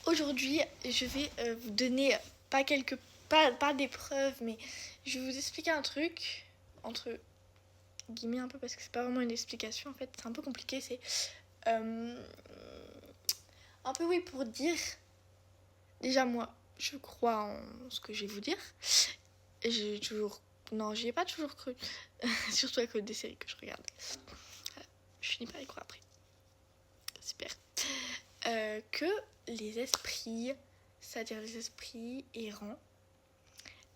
Aujourd'hui, je vais vous donner pas des preuves, mais je vais vous expliquer un truc entre guillemets un peu parce que c'est pas vraiment une explication en fait, c'est un peu compliqué. C'est euh, un peu pour dire déjà moi, je crois en ce que je vais vous dire. J'ai toujours non, j'y ai pas toujours cru, surtout à cause des séries que je regarde. Je finis par y croire après. Super. Que les esprits, c'est-à-dire les esprits errants,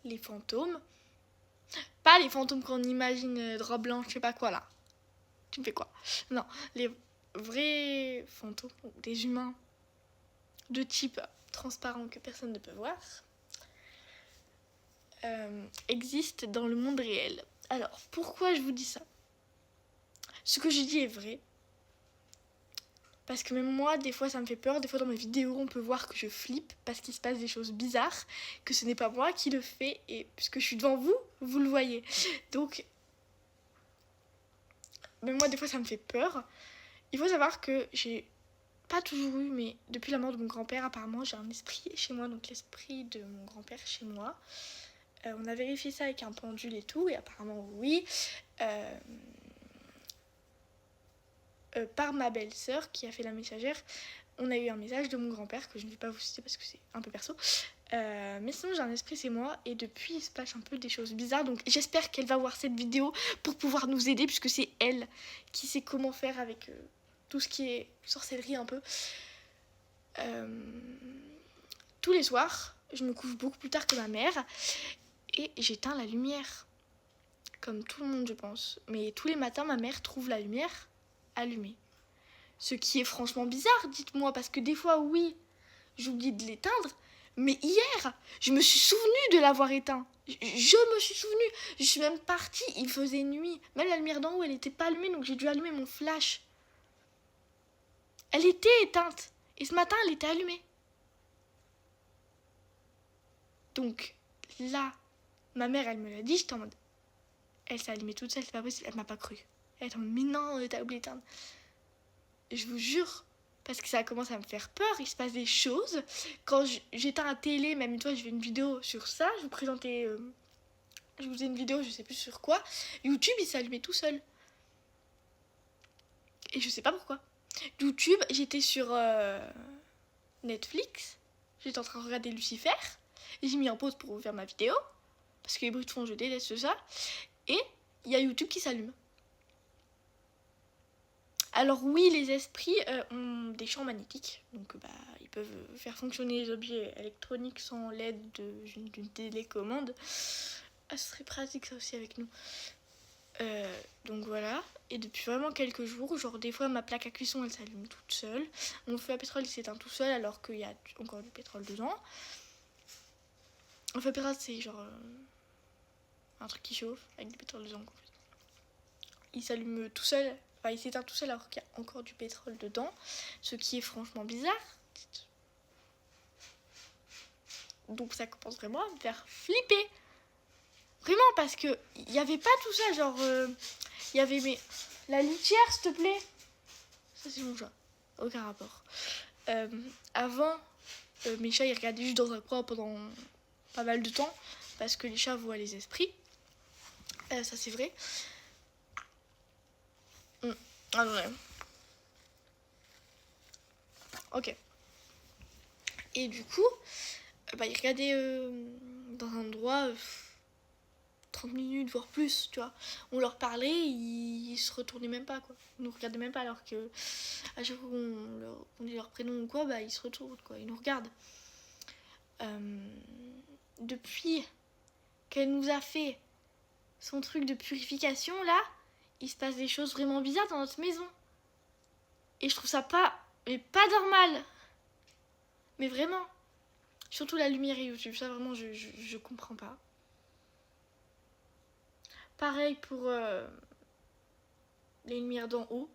les fantômes, pas les fantômes qu'on imagine de robe blanche, je sais pas quoi là. Tu me fais quoi? Non, les vrais fantômes, des humains de type transparent que personne ne peut voir, existent dans le monde réel. Alors, pourquoi je vous dis ça? Ce que je dis est vrai. Parce que même moi, des fois, ça me fait peur. Des fois, dans mes vidéos, on peut voir que je flippe parce qu'il se passe des choses bizarres, que ce n'est pas moi qui le fais. Et puisque je suis devant vous, vous le voyez. Donc, même moi, des fois, ça me fait peur. Il faut savoir que j'ai pas toujours eu, mais depuis la mort de mon grand-père, apparemment, j'ai un esprit chez moi. Donc, l'esprit de mon grand-père chez moi. On a vérifié ça avec un pendule et tout. Et apparemment, oui. Par ma belle-sœur qui a fait la messagère, on a eu un message de mon grand-père que je ne vais pas vous citer parce que c'est un peu perso. Mais sinon j'ai un esprit, c'est moi, et depuis il se passe un peu des choses bizarres, donc j'espère qu'elle va voir cette vidéo pour pouvoir nous aider, puisque c'est elle qui sait comment faire avec tout ce qui est sorcellerie un peu. Tous les soirs, je me couche beaucoup plus tard que ma mère et j'éteins la lumière, comme tout le monde je pense. Mais tous les matins ma mère trouve la lumière allumée. Ce qui est franchement bizarre, dites-moi, parce que des fois, oui, j'oublie de l'éteindre, mais hier, je me suis souvenue de l'avoir éteint. Je me suis souvenue. Je suis même partie, il faisait nuit. Même la lumière d'en haut, elle n'était pas allumée, donc j'ai dû allumer mon flash. Elle était éteinte. Et ce matin, elle était allumée. Donc, là, ma mère, elle me l'a dit, j'étais en mode... Elle s'est allumée toute seule, c'est pas possible, elle m'a pas cru. Elle était en mode, mais non, t'as oublié d'éteindre. Je vous jure, parce que ça commence à me faire peur, il se passe des choses. Quand j'éteins la télé, même une fois je fais une vidéo sur ça, je vous présentais, je vous faisais une vidéo, je sais plus sur quoi, YouTube il s'allumait tout seul. Et je sais pas pourquoi. YouTube, j'étais sur Netflix, j'étais en train de regarder Lucifer, et j'ai mis en pause pour vous faire ma vidéo, parce que les bruits de fond je déteste ça, et il y a YouTube qui s'allume. Alors oui, les esprits ont des champs magnétiques, donc ils peuvent faire fonctionner les objets électroniques sans l'aide d'une télécommande. Ah, ce serait pratique ça aussi avec nous. Donc voilà, et depuis vraiment quelques jours, genre des fois ma plaque à cuisson elle s'allume toute seule, mon feu à pétrole il s'éteint tout seul alors qu'il y a encore du pétrole dedans. Un feu à pétrole c'est genre un truc qui chauffe avec du pétrole dedans. Il s'allume tout seul, enfin il s'éteint tout seul alors qu'il y a encore du pétrole dedans, ce qui est franchement bizarre. Donc ça commence vraiment à me faire flipper. Vraiment, parce que il n'y avait pas tout ça, genre... Il y avait la litière, s'il te plaît. Ça, c'est mon chat. Aucun rapport. Avant, mes chats, ils regardaient juste dans un coin pendant pas mal de temps, parce que les chats voient les esprits. Ça, c'est vrai. Ah ouais. Ok. Et du coup, ils regardaient dans un endroit... 30 minutes, voire plus, tu vois. On leur parlait, ils se retournaient même pas, quoi. Ils nous regardaient même pas, alors que à chaque fois qu'on dit leur prénom ou quoi, ils se retournent, quoi. Ils nous regardent. Depuis qu'elle nous a fait son truc de purification, là, il se passe des choses vraiment bizarres dans notre maison. Et je trouve ça mais pas normal. Mais vraiment. Surtout la lumière et YouTube, ça vraiment, je comprends pas. Pareil pour les lumières d'en haut.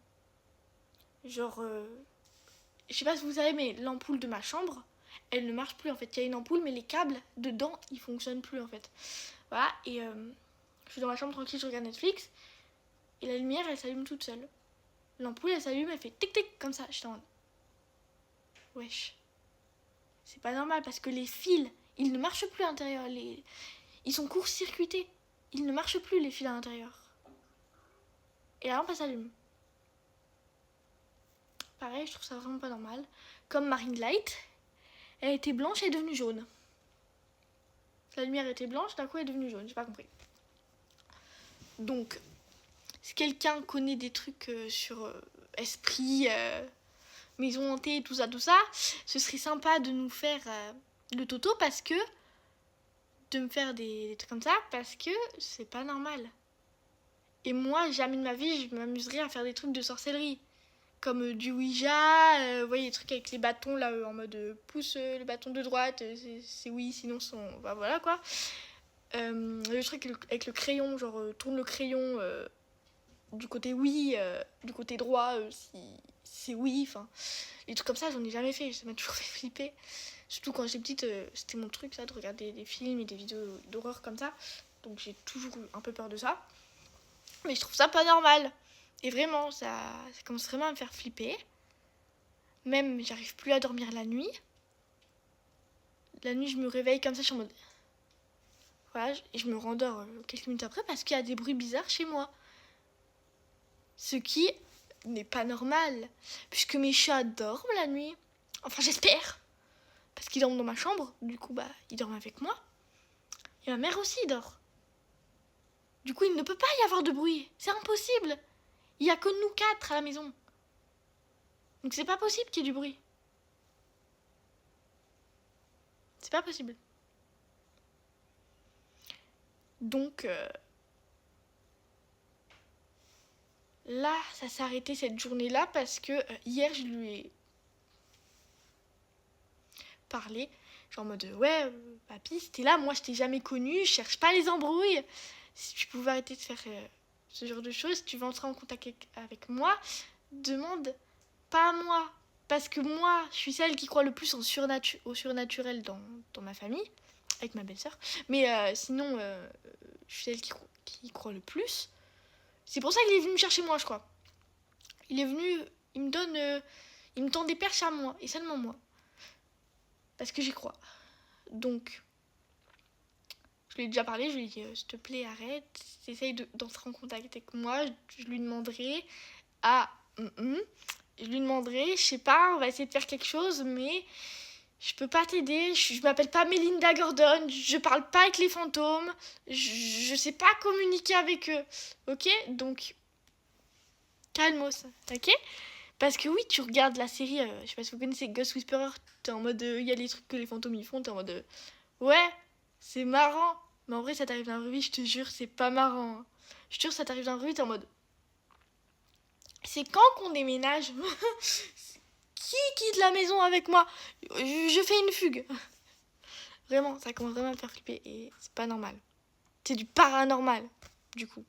Genre, je sais pas si vous savez, mais l'ampoule de ma chambre, elle ne marche plus en fait. Il y a une ampoule, mais les câbles dedans, ils fonctionnent plus en fait. Voilà, et je suis dans ma chambre tranquille, je regarde Netflix, et la lumière, elle s'allume toute seule. L'ampoule, elle s'allume, elle fait tic tic comme ça. J'étais en mode... Wesh. C'est pas normal parce que les fils, ils ne marchent plus à l'intérieur. Ils sont court-circuités. Ils ne marchent plus, les fils à l'intérieur. Et la lampe, elle s'allume. Pareil, je trouve ça vraiment pas normal. Comme Marine Light, elle était blanche et est devenue jaune. La lumière était blanche, d'un coup elle est devenue jaune, j'ai pas compris. Donc, si quelqu'un connaît des trucs sur esprit, maison hantée, tout ça, ce serait sympa de nous faire le toto parce que... de me faire des trucs comme ça parce que c'est pas normal. Et moi, jamais de ma vie, je m'amuserais à faire des trucs de sorcellerie. Comme du Ouija, vous voyez, les trucs avec les bâtons, là, en mode pouce le bâton de droite, c'est oui, sinon bah, voilà, quoi. Le truc avec le crayon, genre, tourne le crayon du côté oui, du côté droit, si c'est oui, enfin... Les trucs comme ça, j'en ai jamais fait, ça m'a toujours fait flipper. Surtout quand j'étais petite, c'était mon truc, ça, de regarder des films et des vidéos d'horreur comme ça. Donc j'ai toujours eu un peu peur de ça. Mais je trouve ça pas normal. Et vraiment, ça commence vraiment à me faire flipper. Même, j'arrive plus à dormir la nuit. La nuit, je me réveille comme ça, je suis en mode... Voilà, et je me rendors quelques minutes après parce qu'il y a des bruits bizarres chez moi. Ce qui n'est pas normal. Puisque mes chats dorment la nuit. Enfin, j'espère. Parce qu'ils dorment dans ma chambre. Du coup, bah, ils dorment avec moi. Et ma mère aussi dort. Du coup, il ne peut pas y avoir de bruit. C'est impossible. Il n'y a que nous 4 à la maison. Donc c'est pas possible qu'il y ait du bruit. C'est pas possible. Donc là, ça s'est arrêté cette journée-là parce que hier, je lui ai parlé. Genre en mode, ouais, papy, c'était là, moi je t'ai jamais connu, je cherche pas les embrouilles. Si tu pouvais arrêter de faire ce genre de choses, si tu veux entrer en contact avec moi, demande pas à moi. Parce que moi, je suis celle qui croit le plus au surnaturel dans ma famille, avec ma belle-sœur. Mais sinon, je suis celle qui croit le plus. C'est pour ça qu'il est venu me chercher moi, je crois. Il est venu, il me tend des perches à moi, et seulement moi. Parce que j'y crois. Donc, je lui ai déjà parlé, je lui ai dit, s'il te plaît, arrête, essaye d'entrer en contact avec moi, je lui demanderai je lui demanderai, je sais pas, on va essayer de faire quelque chose, mais je peux pas t'aider, je m'appelle pas Melinda Gordon, je parle pas avec les fantômes, je sais pas communiquer avec eux, ok? Donc, calmos, ok? Parce que oui, tu regardes la série, je sais pas si vous connaissez Ghost Whisperer, t'es en mode, il y a les trucs que les fantômes ils font, t'es en mode, ouais, c'est marrant. Mais en vrai, ça t'arrive dans la vraie vie, je te jure, c'est pas marrant. Hein. Je te jure, ça t'arrive dans la vraie vie, t'es en mode, c'est quand qu'on déménage? Qui quitte la maison avec moi? Je fais une fugue. Vraiment, ça commence vraiment à me faire flipper et c'est pas normal. C'est du paranormal, du coup.